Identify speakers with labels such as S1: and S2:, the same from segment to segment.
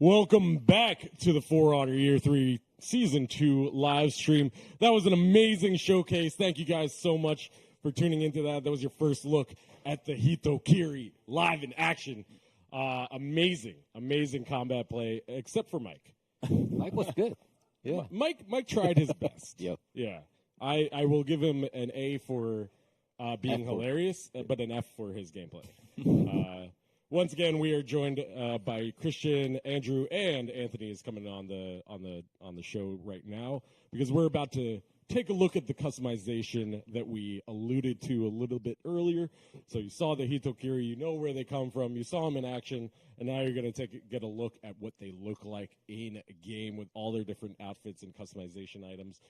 S1: Welcome back to the For Honor Year 3 Season 2 live stream. That was an amazing showcase. Thank you guys so much for tuning into that. That was your first look at the Hitokiri live in action. Amazing combat play, except for Mike.
S2: Mike was good. Yeah.
S1: Mike tried his best.
S2: Yep.
S1: Yeah. I will give him an A for being hilarious, but an F for his gameplay. Once again, we are joined by Christian, Andrew, and Anthony is coming on the show right now because we're about to take a look at the customization that we alluded to a little bit earlier. So you saw the Hitokiri, you know where they come from, you saw them in action, and now you're going to get a look at what they look like in a game with all their different outfits and customization items.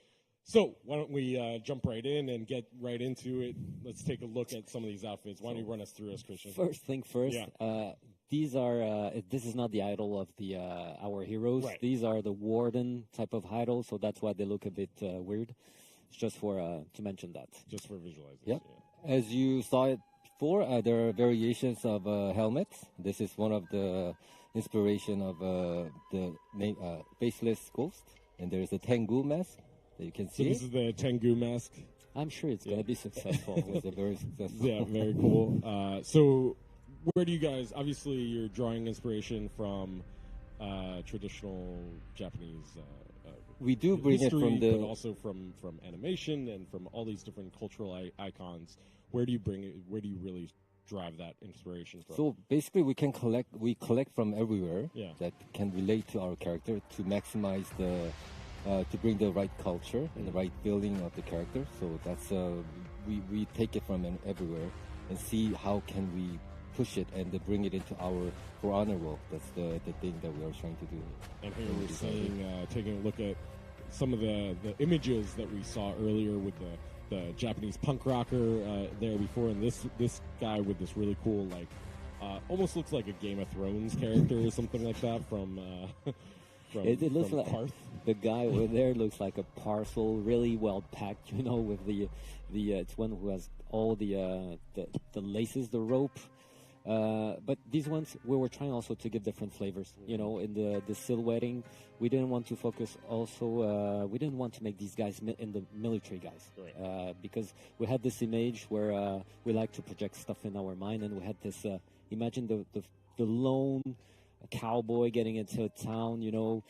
S1: So why don't we jump right in and get right into it? Let's take a look at some of these outfits. Why don't you run us through, Christian?
S2: First thing first,
S1: Yeah.
S2: these are this is not the idol of the our heroes.
S1: Right.
S2: These are the warden type of idol, so that's why they look a bit weird. It's just for to mention that.
S1: Just for visualization.
S2: Yep. Yeah. As you saw it before, there are variations of helmets. This is one of the inspiration of the faceless ghost, and there's a Tengu mask. You can see.
S1: So this is the Tengu mask.
S2: I'm sure it's going to be successful. It's a very successful.
S1: Yeah, very cool. So where do you guys, obviously you're drawing inspiration from traditional Japanese
S2: we do bring
S1: history,
S2: it from the...
S1: but also from animation and from all these different cultural icons. Where do you bring it, where do you really drive that inspiration from?
S2: So basically we collect from everywhere that can relate to our character to maximize the to bring the right culture and the right feeling of the character. So that's we take it from everywhere and see how can we push it and bring it into our For Honor world. That's the thing that we are trying to do.
S1: And here we're seeing, taking a look at some of the images that we saw earlier with the Japanese punk rocker there before, and this guy with this really cool, like, almost looks like a Game of Thrones character or something like that from
S2: it looks
S1: from
S2: like
S1: Parth.
S2: The guy over there looks like a parcel, really well packed, you know, with the it's one who has all the laces, the rope. But these ones, we were trying also to give different flavors, you know, in the silhouetting. We didn't want to focus also, we didn't want to make these guys in the military guys.
S1: Right.
S2: Because we had this image where we like to project stuff in our mind, and we had this, imagine the lone cowboy getting into a town, you know,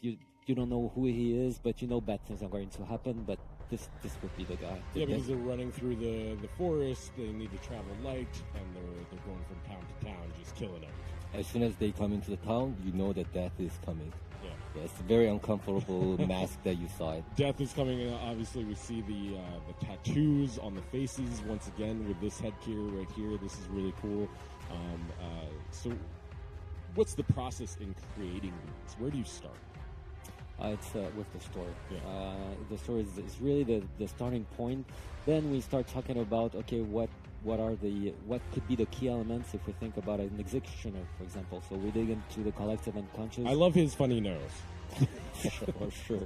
S2: you don't know who he is, but you know bad things are going to happen, but this would be the guy.
S1: Yeah, because they're running through the forest, they need to travel light, and they're going from town to town, just killing everything.
S2: As soon as they come into the town, you know that death is coming.
S1: Yeah,
S2: it's a very uncomfortable mask that you saw it.
S1: Death is coming, and obviously we see the tattoos on the faces once again with this headgear right here. This is really cool. So what's the process in creating these? Where do you start?
S2: It's with the story.
S1: Yeah.
S2: The story is really the starting point. Then we start talking about, okay, what could be the key elements if we think about an executioner, for example. So we dig into the collective unconscious.
S1: I love his funny nose.
S2: For sure.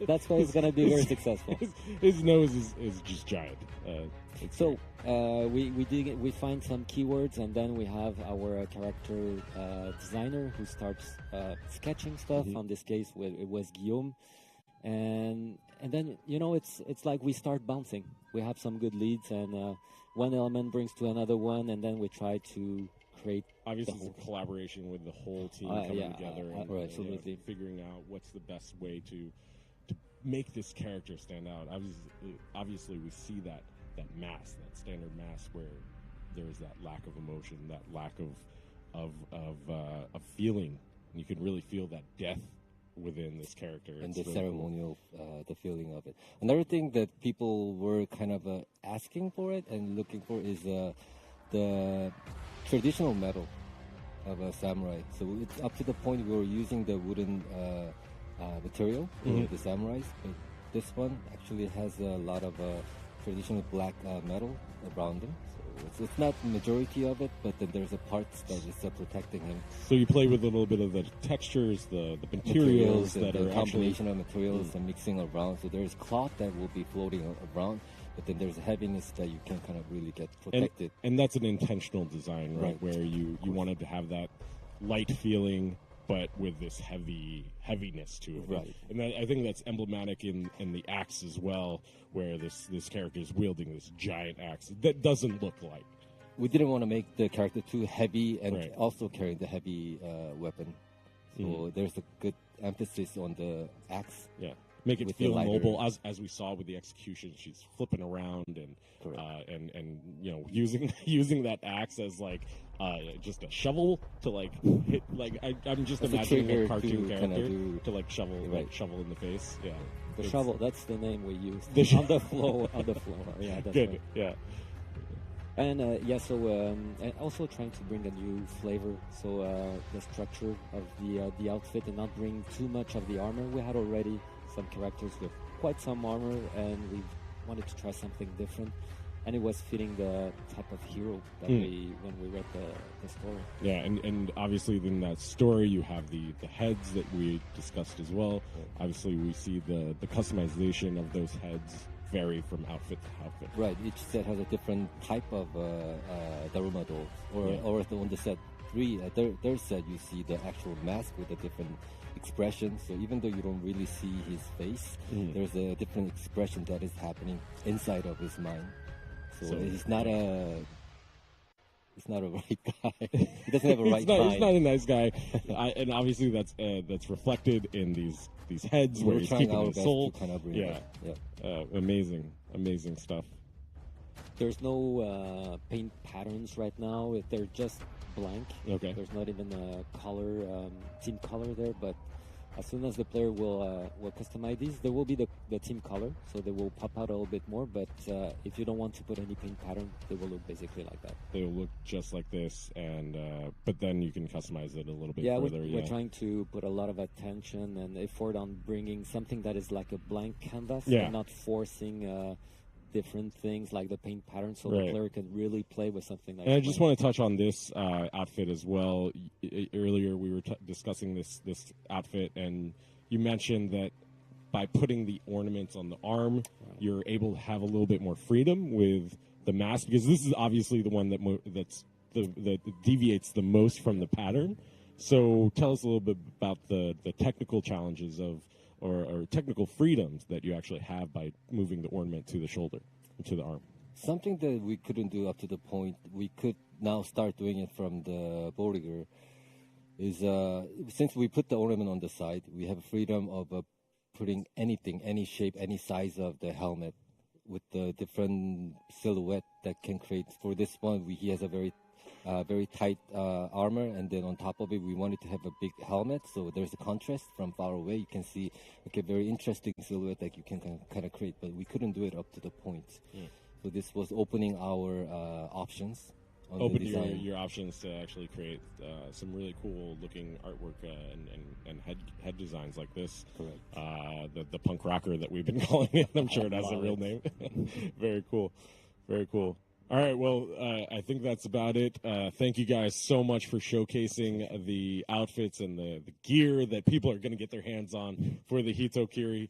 S2: That's why it's going to be very successful.
S1: His nose is just giant.
S2: So we find some keywords, and then we have our character designer who starts sketching stuff.
S1: Mm-hmm.
S2: On this case, it was Guillaume, and then you know it's like we start bouncing. We have some good leads, and one element brings to another one, and then we try to create.
S1: Obviously, it's a collaboration with the whole team coming together and
S2: absolutely.
S1: Figuring out what's the best way to make this character stand out. Obviously, we see that mask, that standard mask, where there's that lack of emotion, that lack of feeling. You can really feel that death within this character.
S2: And
S1: it's
S2: the
S1: really
S2: ceremonial, the feeling of it. Another thing that people were kind of asking for it and looking for is the traditional metal of a samurai. So it's up to the point we were using the wooden material for the samurais. But this one actually has a lot of traditional black metal around them. So it's not the majority of it, but then there's a part that is protecting him.
S1: So you play with a little bit of the textures, the materials that
S2: the
S1: are
S2: combination of materials and mixing around. So there's cloth that will be floating around, but then there's a heaviness that you can kind of really get protected.
S1: And that's an intentional design, right? Where you wanted to have that light feeling but with this heaviness to it.
S2: Right.
S1: And I think that's emblematic in the axe as well, where this character is wielding this giant axe that doesn't look light.
S2: We didn't want to make the character too heavy and
S1: Right.
S2: also carrying the heavy weapon. So there's a good emphasis on the axe.
S1: Yeah, make it
S2: With the
S1: feel
S2: lighter-
S1: mobile, as we saw with the execution. She's flipping around and
S2: Correct.
S1: and you know using that axe as like just a shovel to like hit. Like I'm just
S2: As a
S1: imagining
S2: trigger
S1: a cartoon
S2: to kinda
S1: character
S2: do-
S1: to like shovel
S2: Right.
S1: shovel in the face. Yeah,
S3: The
S1: It's
S3: shovel, that's the name we used.
S1: The
S3: on the floor. Yeah, that's
S1: Good.
S3: right.
S1: Yeah.
S3: And and also trying to bring a new flavor. So the structure of the outfit and not bring too much of the armor. We had already some characters with quite some armor, and we wanted to try something different. And it was fitting the type of hero that when we read the story.
S1: Yeah, and obviously in that story you have the heads that we discussed as well. Obviously we see the customization of those heads vary from outfit to outfit.
S2: Right, each set has a different type of Daruma dolls. Or on the set 3, their set, you see the actual mask with a different expression. So even though you don't really see his face, there's a different expression that is happening inside of his mind. So he's not a right guy. He doesn't have a right mind.
S1: He's not a nice guy, and obviously that's reflected in these heads where
S2: We're
S1: he's
S2: trying
S1: keeping
S2: our
S1: his
S2: best
S1: soul.
S2: to kind of bring
S1: Yeah.
S2: that. Yeah.
S1: Amazing stuff.
S3: There's no paint patterns right now. They're just blank.
S1: Okay.
S3: There's not even a color, team color there. But as soon as the player will customize these, there will be the team color, so they will pop out a little bit more. But if you don't want to put any paint pattern, they will look basically like that.
S1: They will look just like this, and but then you can customize it a little bit
S3: Yeah,
S1: further.
S3: we're trying to put a lot of attention and effort on bringing something that is like a blank canvas,
S1: Yeah.
S3: and not forcing different things like the paint pattern, so
S1: Right.
S3: the player can really play with something.
S1: And I just want to touch on this outfit as well. Earlier, we were discussing this outfit, and you mentioned that by putting the ornaments on the arm, you're able to have a little bit more freedom with the mask, because this is obviously the one that deviates the most from the pattern. So tell us a little bit about the technical challenges of or technical freedoms that you actually have by moving the ornament to the shoulder, to the arm.
S2: Something that we couldn't do up to the point we could now start doing it from the Bordiger is since we put the ornament on the side, we have freedom of putting anything, any shape, any size of the helmet with the different silhouette that can create. For this one, he has a very tight armor, and then on top of it, we wanted to have a big helmet, so there's a contrast from far away. You can see a very interesting silhouette that you can kind of create, but we couldn't do it up to the point. So this was opening our options. On
S1: Open
S2: the design.
S1: your options to actually create some really cool looking artwork and head designs like this.
S2: Correct.
S1: The punk rocker that we've been calling it. I'm sure it has a real name. Very cool. Very cool. All right, well, I think that's about it. Thank you guys so much for showcasing the outfits and the gear that people are going to get their hands on for the Hitokiri.